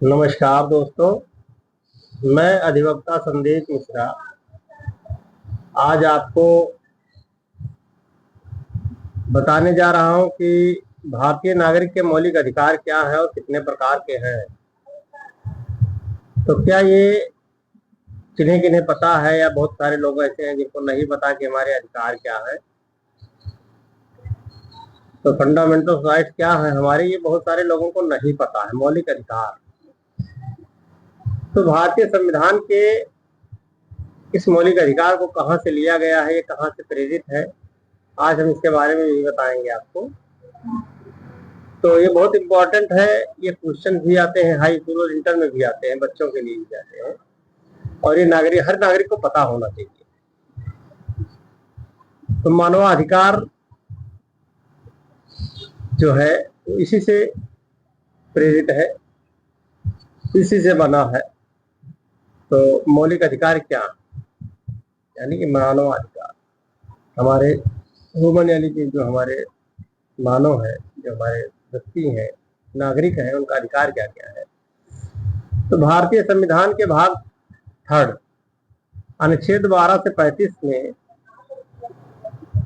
नमस्कार दोस्तों, मैं अधिवक्ता संदेश मिश्रा आज आपको बताने जा रहा हूं कि भारतीय नागरिक के मौलिक अधिकार क्या हैं और कितने प्रकार के हैं। तो क्या ये किन्हें किन्हें पता है या बहुत सारे लोग ऐसे हैं जिनको नहीं पता कि हमारे अधिकार क्या है। तो फंडामेंटल राइट्स क्या है हमारे, ये बहुत सारे लोगों को नहीं पता है। मौलिक अधिकार तो भारतीय संविधान के इस मौलिक अधिकार को कहाँ से लिया गया है, ये कहाँ से प्रेरित है, आज हम इसके बारे में भी बताएंगे आपको। तो ये बहुत इम्पोर्टेंट है। ये क्वेश्चन भी आते हैं हाई स्कूल और इंटर में भी आते हैं, बच्चों के लिए भी आते हैं, और ये हर नागरिक को पता होना चाहिए। तो मानवाधिकार जो है वो इसी से प्रेरित है, इसी से बना है। तो मौलिक अधिकार क्या, यानी कि मानवाधिकार, हमारे ह्यूमन यानी कि जो हमारे मानव है, जो हमारे व्यक्ति हैं, नागरिक हैं, उनका अधिकार क्या क्या है। तो भारतीय संविधान के भाग 3 अनुच्छेद 12 से 35 में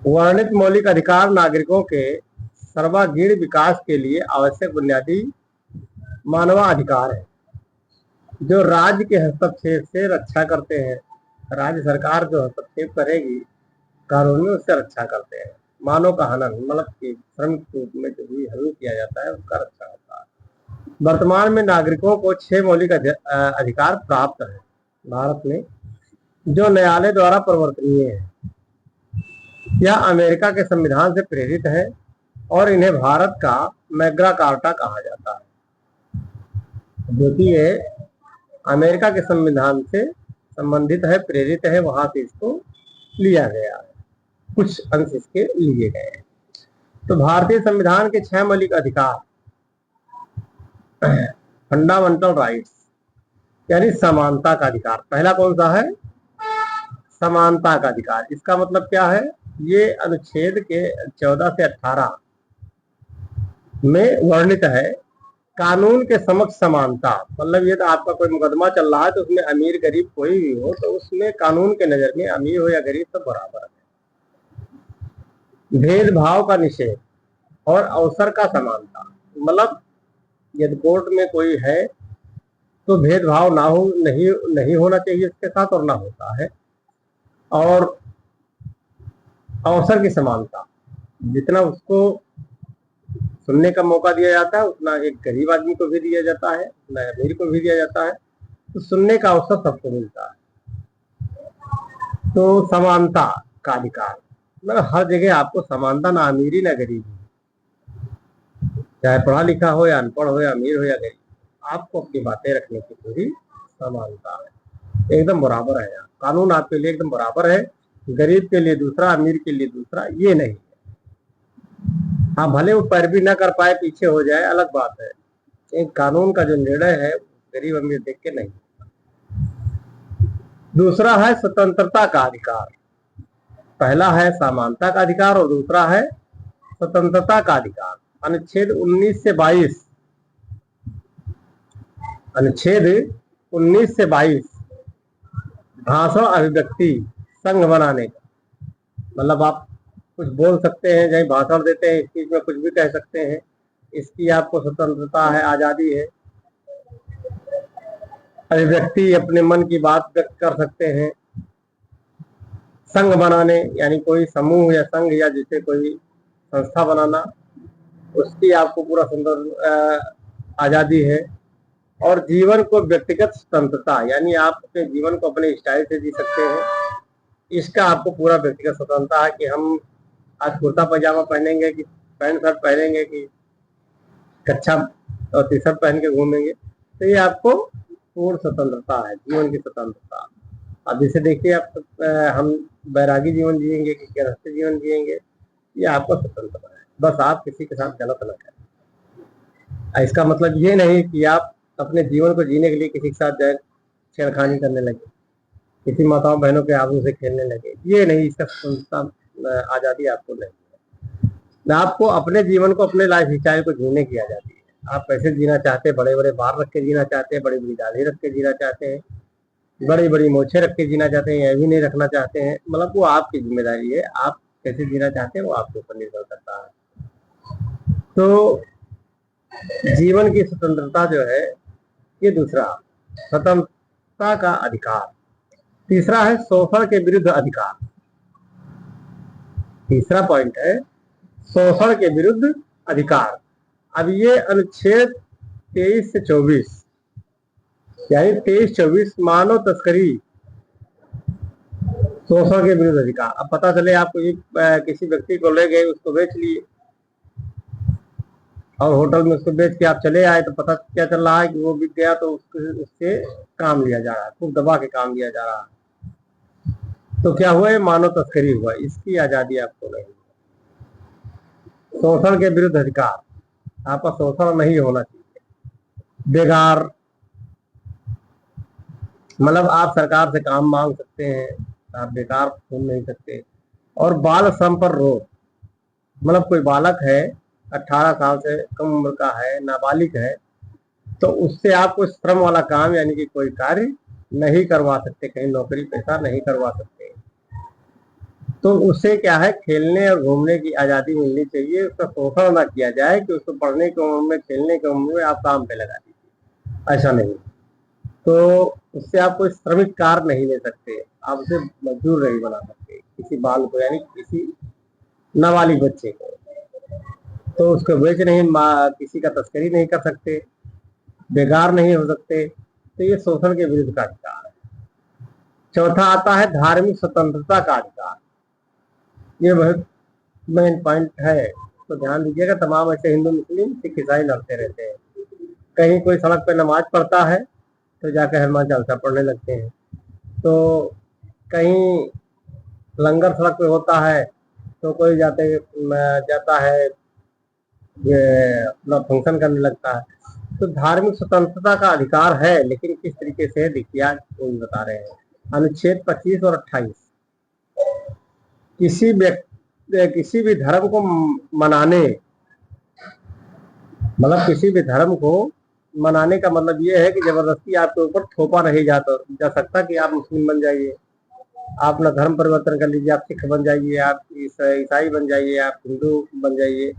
वर्णित मौलिक अधिकार नागरिकों के सर्वांगीण विकास के लिए आवश्यक बुनियादी मानवाधिकार है, जो राज्य के हस्तक्षेप से रक्षा करते हैं। राज्य सरकार जो हस्तक्षेप करेगी कानून में, उससे रक्षा करते हैं। मानव का हनन, मतलब कि श्रम के रूप में जो भी हनन किया जाता है उसका रक्षा होता है। वर्तमान में नागरिकों को 6 मौलिक अधिकार प्राप्त है भारत में, जो न्यायालय द्वारा प्रवर्तनीय है। यह अमेरिका के संविधान से प्रेरित है और इन्हें भारत का मैग्ना कार्टा कहा जाता है, जो कि ये अमेरिका के संविधान से संबंधित है, प्रेरित है, वहां से इसको लिया गया है, कुछ अंश इसके लिए गए हैं। तो भारतीय संविधान के 6 मौलिक अधिकार, फंडामेंटल राइट्स, यानी समानता का अधिकार। पहला कौन सा है? समानता का अधिकार। इसका मतलब क्या है? ये अनुच्छेद के 14 से 18 में वर्णित है। कानून के समक्ष समानता, मतलब ये तो आपका कोई मुकदमा चल रहा है तो उसमें अमीर गरीब कोई भी हो, तो उसमें कानून के नजर में अमीर हो या गरीब सब बराबर है। भेदभाव का निषेध और अवसर का समानता, मतलब यदि कोर्ट में कोई है तो भेदभाव ना हो, नहीं होना चाहिए उसके साथ, और ना होता है। और अवसर की समानता, जितना उसको सुनने का मौका दिया जाता है उतना एक गरीब आदमी को भी दिया जाता है, उतना अमीर को भी दिया जाता है। तो सुनने का अवसर सबको मिलता है। तो समानता का अधिकार, मतलब हर जगह आपको समानता, ना अमीरी ना गरीबी, चाहे पढ़ा लिखा हो या अनपढ़ हो या अमीर हो या गरीब, आपको अपनी बातें रखने की पूरी समानता है। एकदम बराबर है। यहाँ कानून आपके लिए एकदम बराबर है। गरीब के लिए दूसरा, अमीर के लिए दूसरा, ये नहीं। हाँ, भले वो पैरवी ना कर पाए, पीछे हो जाए, अलग बात है। एक कानून का जो निर्णय है गरीब अमीर देख के नहीं। दूसरा है स्वतंत्रता का अधिकार। पहला है समानता का अधिकार और दूसरा है स्वतंत्रता का अधिकार। अनुच्छेद 19 से 22, अनुच्छेद 19 से 22 भाषण, अभिव्यक्ति, संघ बनाने का, मतलब आप कुछ बोल सकते हैं, चाहे भाषण देते हैं, स्पीच में कुछ भी कह सकते हैं, इसकी आपको स्वतंत्रता है, आजादी है। अभिव्यक्ति, अपने मन की बात व्यक्त कर सकते हैं। संघ बनाने, यानी कोई समूह या संघ या जिसे कोई संस्था बनाना, उसकी आपको पूरा आजादी है। और जीवन को व्यक्तिगत स्वतंत्रता, यानी आप अपने जीवन को अपने स्टाइल से जी सकते हैं, इसका आपको पूरा व्यक्तिगत स्वतंत्रता है कि हम आज कुर्ता पजामा पहनेंगे कि पैंट शर्ट पहनेंगे कि कच्छा और टी शर्ट पहन के घूमेंगे, तो ये आपको पूर्ण स्वतंत्रता है, जीवन की स्वतंत्रता। अब जैसे देखिए आप, हम बैरागी जीवन जिएंगे कि गृहस्थ जीवन जिएंगे, ये आपको स्वतंत्रता है। बस आप किसी के साथ गलत न करें। इसका मतलब ये नहीं कि आप अपने जीवन को जीने के लिए किसी के साथ जाए छेड़खानी करने लगे, किसी माताओं बहनों के आबरू से खेलने लगे, ये नहीं। इसका स्वतंत्रता, आजादी आपको नहीं है। आपको अपने जीवन को, अपने लाइफ स्टाइल को जीने की आजादी है। आप कैसे जीना चाहते हैं, बड़े बड़े बाल रख के जीना चाहते हैं, बड़ी बड़ी दाढ़ी रख के जीना चाहते हैं, बड़ी बड़ी मोछे रख के जीना चाहते हैं, यह भी नहीं रखना चाहते हैं, मतलब वो आपकी जिम्मेदारी है। आप कैसे जीना चाहते हैं वो आपके ऊपर निर्भर करता है। तो जीवन की स्वतंत्रता जो है, ये दूसरा, स्वतंत्रता का अधिकार। तीसरा है शोषण के विरुद्ध अधिकार। तीसरा पॉइंट है शोषण के विरुद्ध अधिकार। अब ये अनुच्छेद 23 से 24 यानी 23-24 मानव तस्करी, शोषण के विरुद्ध अधिकार। अब पता चले आपको किसी व्यक्ति को ले गए, उसको बेच लिए और होटल में उसको बेच के आप चले आए, तो पता क्या चल रहा है कि वो बिक गया, तो उससे काम लिया जा रहा है, खूब दबा के काम लिया जा रहा है। तो क्या हुआ, मानव तस्करी हुआ, इसकी आजादी आपको नहीं। शोषण के विरुद्ध अधिकार, आपका शोषण नहीं होना चाहिए। बेगार, मतलब आप सरकार से काम मांग सकते हैं, आप बेकार घूम नहीं सकते। और बाल श्रम पर रोक, मतलब कोई बालक है 18 साल से कम उम्र का है, नाबालिग है, तो उससे आप कोई श्रम वाला काम यानी कि कोई कार्य नहीं करवा सकते, कहीं नौकरी पेशा नहीं करवा सकते। तो उससे क्या है, खेलने और घूमने की आजादी मिलनी चाहिए, उसका शोषण ना किया जाए कि उसको पढ़ने की उम्र में, खेलने की उम्र में आप काम पे लगा दीजिए, ऐसा नहीं। तो उससे आप कोई श्रमिक कार्य नहीं ले सकते, आप उसे मजदूर नहीं बना सकते, किसी बाल को यानी किसी नाबालिग बच्चे को, तो उसको बेच नहीं, किसी का तस्करी नहीं कर सकते, बेगार नहीं हो सकते। तो ये शोषण के विरुद्ध का अधिकार है। चौथा आता है धार्मिक स्वतंत्रता का अधिकार। ये बहुत मेन पॉइंट है, तो ध्यान दीजिएगा। तमाम ऐसे हिंदू मुस्लिम सिख ईसाई लड़ते रहते हैं, कहीं कोई सड़क पे नमाज पढ़ता है तो जाकर हनुमान चालीसा पढ़ने लगते हैं, तो कहीं लंगर सड़क पे होता है तो कोई जाता है ये अपना फंक्शन करने लगता है। तो धार्मिक स्वतंत्रता का अधिकार है, लेकिन किस तरीके से देखिए आज वो बता रहे हैं। अनुच्छेद 25 और 28, किसी भी धर्म को मनाने, मतलब किसी भी धर्म को मनाने का मतलब ये है कि जबरदस्ती आपके ऊपर थोपा नहीं जा सकता कि आप मुस्लिम बन जाइए, आप अपना धर्म परिवर्तन कर लीजिए, आप सिख बन जाइए, आप ईसाई बन जाइए, आप हिंदू बन जाइए।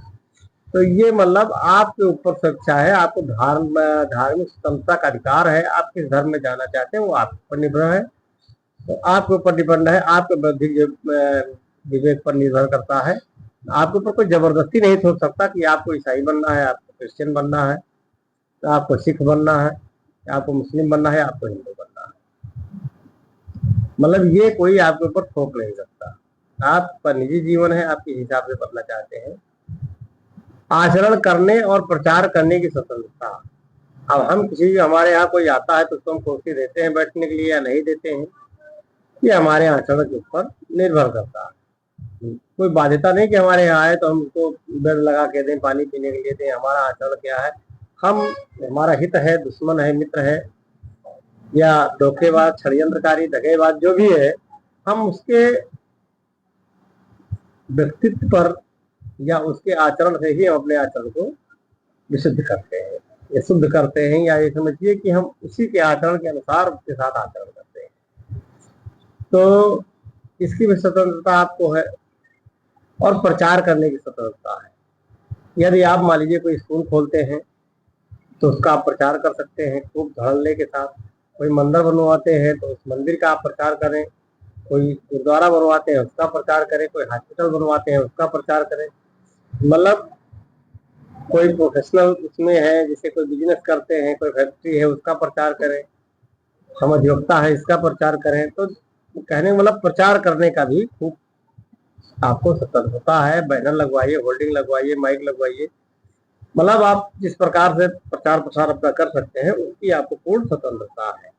तो ये मतलब आपके ऊपर स्वेच्छा है, आपको धार्मिक स्वतंत्रता का अधिकार है, आप किस धर्म में जाना चाहते हैं वो आप पर निर्भर है। तो आपके ऊपर डिपेंड है, आपके बौद्धिक विवेक पर निर्भर करता है। आपके ऊपर कोई जबरदस्ती नहीं सोच सकता कि आपको ईसाई बनना है, आपको क्रिश्चियन बनना है, तो आपको सिख बनना है, आपको मुस्लिम बनना है, आपको हिंदू बनना है। मतलब ये कोई आपके ऊपर थोप नहीं सकता, आपका निजी जीवन है, आप किस हिसाब से करना चाहते हैं। आचरण करने और प्रचार करने की स्वतंत्रता। अब हम किसी भी, हमारे यहाँ कोई आता है तो उसको हम कुर्सी देते हैं बैठने के लिए या नहीं देते हैं, ये हमारे आचरण के ऊपर निर्भर करता है। कोई बाध्यता नहीं कि हमारे यहाँ आए तो हम उसको बेड लगा के दें, पानी पीने के लिए दें। हमारा आचरण क्या है, हम, हमारा हित है, दुश्मन है, मित्र है, या धोखेबाज, षड्यंत्रकारी, दगेबाज जो भी है, हम उसके व्यक्तित्व पर या उसके आचरण से ही हम अपने आचरण को विशुद्ध करते हैं, या शुद्ध करते हैं, या ये समझिए कि हम उसी के आचरण के अनुसार उसके साथ आचरण करते हैं। तो इसकी भी स्वतंत्रता आपको है। और प्रचार करने की स्वतंत्रता है। यदि आप मान लीजिए कोई स्कूल खोलते हैं तो उसका आप प्रचार कर सकते हैं खूब धड़ल्ले के साथ। कोई मंदिर बनवाते हैं तो उस मंदिर का आप प्रचार करें, कोई गुरुद्वारा बनवाते हैं उसका प्रचार करें, कोई हॉस्पिटल बनवाते हैं उसका प्रचार करें। मतलब कोई प्रोफेशनल उसमें है, जैसे कोई बिजनेस करते हैं, कोई फैक्ट्री है, उसका प्रचार करें, समझ योग्यता है इसका प्रचार करें। तो कहने मतलब प्रचार करने का भी खूब आपको स्वतंत्रता है। बैनर लगवाइए, होल्डिंग लगवाइए, माइक लगवाइए, मतलब आप जिस प्रकार से प्रचार प्रसार अपना कर सकते हैं उसकी आपको पूर्ण स्वतंत्रता है।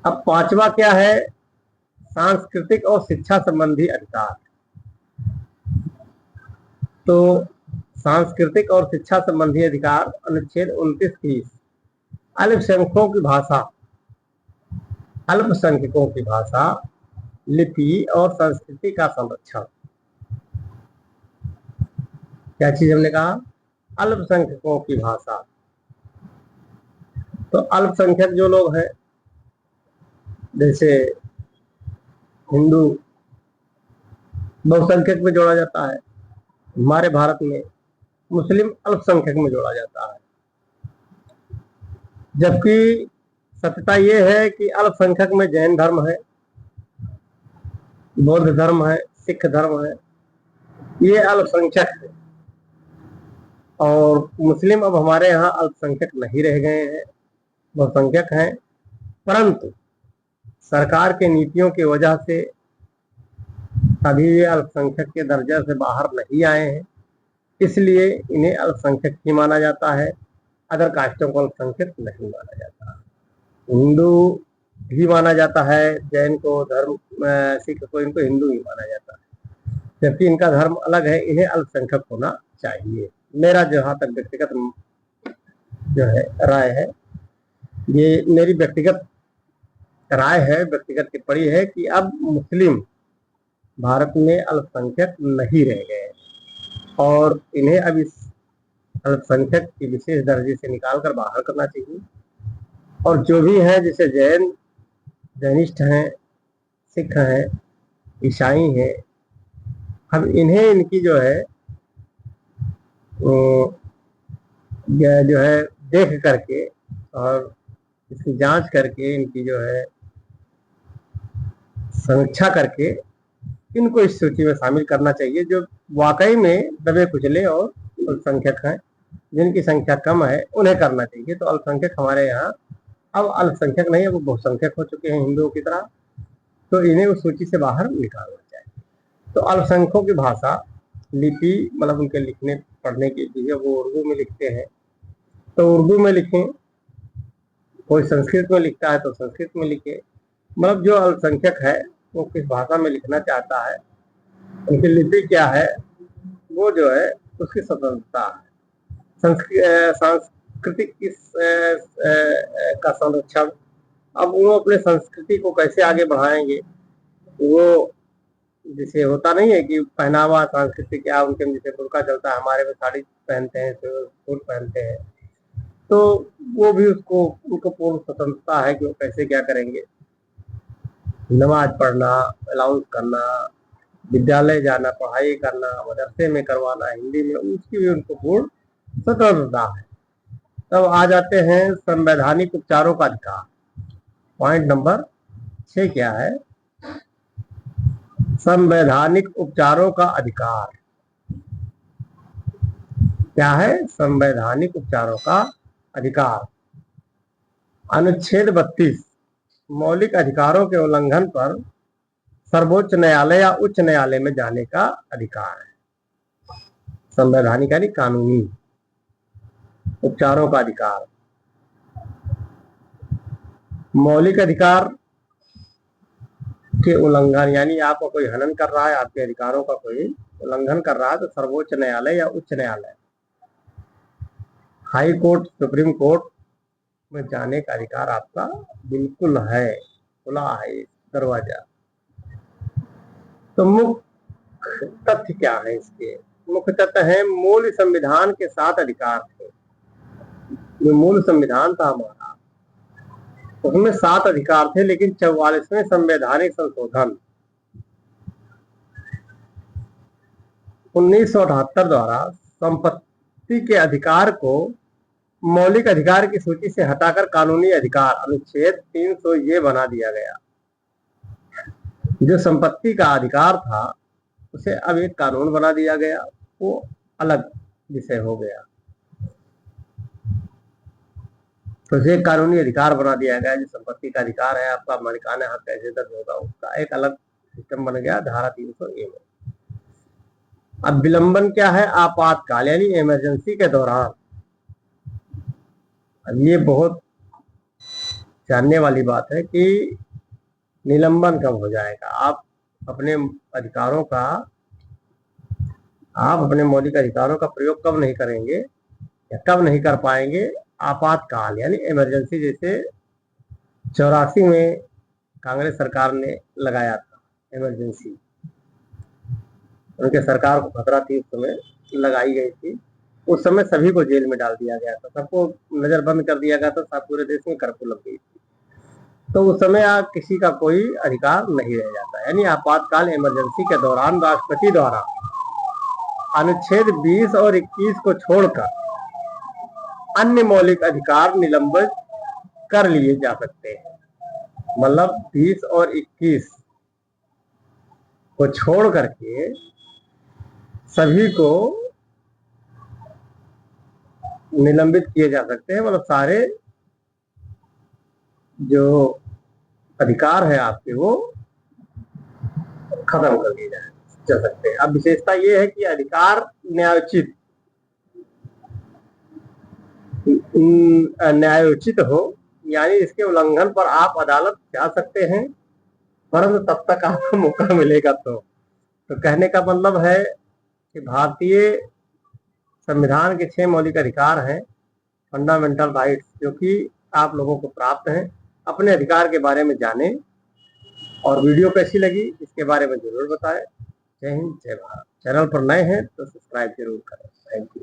अब पांचवा क्या है, सांस्कृतिक और शिक्षा संबंधी अधिकार। तो सांस्कृतिक और शिक्षा संबंधी अधिकार अनुच्छेद 29-30, अल्पसंख्यकों की भाषा, अल्पसंख्यकों की भाषा, लिपि और संस्कृति का संरक्षण। क्या चीज हमने कहा, अल्पसंख्यकों की भाषा। तो अल्पसंख्यक जो लोग हैं, जैसे हिंदू बहुसंख्यक में जोड़ा जाता है, हमारे भारत में मुस्लिम अल्पसंख्यक में जोड़ा जाता है। जबकि सत्यता यह है कि अल्पसंख्यक में जैन धर्म है, बौद्ध धर्म है, सिख धर्म है, ये अल्पसंख्यक है। और मुस्लिम अब हमारे यहाँ अल्पसंख्यक नहीं रह गए हैं, बहुसंख्यक हैं, परंतु सरकार के नीतियों की वजह से अभी ये अल्पसंख्यक के दर्जे से बाहर नहीं आए हैं, इसलिए इन्हें अल्पसंख्यक ही माना जाता है। अदर कास्टों को अल्पसंख्यक नहीं माना जाता। हिंदू ही माना जाता है, जैन को, धर्म सिख को, इनको हिंदू ही माना जाता है, जबकि इनका धर्म अलग है। इन्हें अल्पसंख्यक होना चाहिए। मेरा जहाँ तक व्यक्तिगत जो है राय है, ये मेरी व्यक्तिगत राय है, व्यक्तिगत टिप्पणी है कि अब मुस्लिम भारत में अल्पसंख्यक नहीं रह गए और इन्हें अब इस अल्पसंख्यक की विशेष दर्जे से निकालकर बाहर करना चाहिए। और जो भी हैं, जैसे जैनिस्ट हैं, सिख हैं, ईसाई हैं, अब इन्हें इनकी जो है देख करके और इसकी जांच करके, इनकी जो है समीक्षा करके इनको इस सूची में शामिल करना चाहिए, जो वाकई में दबे कुचले और अल्पसंख्यक हैं। जिनकी संख्या कम है उन्हें करना चाहिए। तो अल्पसंख्यक हमारे यहाँ अब अल्पसंख्यक नहीं है, वो बहुसंख्यक हो चुके हैं हिंदुओं की तरह, तो इन्हें उस सूची से बाहर निकालना चाहिए। तो अल्पसंख्यकों की भाषा, लिपि, मतलब उनके लिखने पढ़ने की चीजें, वो उर्दू में लिखते हैं तो उर्दू में लिखें, कोई संस्कृत में लिखता है तो संस्कृत में लिखे। मतलब जो अल्पसंख्यक है वो किस भाषा में लिखना चाहता है, उनकी लिपि क्या है, वो जो है उसकी स्वतंत्रता है। सांस्कृतिक का संरक्षण, अब वो अपने संस्कृति को कैसे आगे बढ़ाएंगे, वो जैसे होता नहीं है कि पहनावा सांस्कृतिक क्या, उनके जैसे बुर्का चलता है, हमारे में साड़ी पहनते हैं, सूट पहनते हैं, तो वो भी उसको, उनको पूर्ण स्वतंत्रता है कि वो कैसे क्या करेंगे। नमाज पढ़ना, अलाउंस करना, विद्यालय जाना, पढ़ाई करना, मदरसे में करवाना हिंदी में, उसकी भी उनको पूर्ण स्वतंत्रता है। तब आ जाते हैं संवैधानिक उपचारों का अधिकार। पॉइंट नंबर 6 क्या है? संवैधानिक उपचारों का अधिकार। क्या है? संवैधानिक उपचारों का अधिकार। अनुच्छेद 32 मौलिक अधिकारों के उल्लंघन पर सर्वोच्च न्यायालय या उच्च न्यायालय में जाने का अधिकार है। संवैधानिक यानी कानूनी उपचारों का अधिकार। मौलिक अधिकार के उल्लंघन, यानी आपका कोई हनन कर रहा है, आपके अधिकारों का कोई उल्लंघन कर रहा है, तो सर्वोच्च न्यायालय या उच्च न्यायालय, हाई कोर्ट, सुप्रीम कोर्ट में जाने का अधिकार आपका बिल्कुल है, खुला है दरवाजा। तो मुख्य तथ्य क्या है इसके? मुख्य तथ्य है मूल संविधान के 7 अधिकार थे। जो मूल संविधान था हमारा, उसमें 7 अधिकार थे, लेकिन 44वें संवैधानिक संशोधन 1978 द्वारा संपत्ति के अधिकार को मौलिक अधिकार की सूची से हटाकर कानूनी अधिकार अनुच्छेद 300 ये बना दिया गया। जो संपत्ति का अधिकार था उसे अब एक कानून बना दिया गया, वो अलग विषय हो गया। तो उसे एक कानूनी अधिकार बना दिया गया। जो संपत्ति का अधिकार है, आपका मालिकाना हक कैसे दर्ज होगा, उसका एक अलग सिस्टम बन गया धारा 300 ए में। अब विलंबन क्या है? आपातकाल यानी इमरजेंसी के दौरान। अब ये बहुत जानने वाली बात है कि निलंबन कब हो जाएगा। आप अपने अधिकारों का, आप अपने मौलिक अधिकारों का प्रयोग कब नहीं करेंगे या कब नहीं कर पाएंगे? आपातकाल यानी इमरजेंसी, जैसे 84 में कांग्रेस सरकार ने लगाया था इमरजेंसी, उनके सरकार को खतरा थी, उस समय लगाई गई थी। उस समय सभी को जेल में डाल दिया गया था, सबको नजरबंद कर दिया गया था, सब पूरे देश में कर्फ्यू लग गई थी। तो उस समय आप किसी का कोई अधिकार नहीं रह जाता। यानी आपातकाल इमरजेंसी के दौरान राष्ट्रपति द्वारा अनुच्छेद 20 और 21 को छोड़कर अन्य मौलिक अधिकार निलंबित कर लिए जा सकते हैं। मतलब 20 और 21 को छोड़ करके सभी को निलंबित किए जा सकते हैं। मतलब सारे जो अधिकार है आपके वो खत्म कर दिए जा सकते हैं। अब विशेषता ये है कि अधिकार न्यायोचित हो, यानी इसके उल्लंघन पर आप अदालत जा सकते हैं, परंतु तब तक आपको मौका मिलेगा। तो कहने का मतलब है कि भारतीय संविधान के 6 मौलिक अधिकार हैं, फंडामेंटल राइट्स, जो कि आप लोगों को प्राप्त हैं। अपने अधिकार के बारे में जानें। और वीडियो कैसी लगी इसके बारे में जरूर बताएं। जय हिंद, जय भारत। चैनल पर नए हैं तो सब्सक्राइब जरूर करें। Thank you.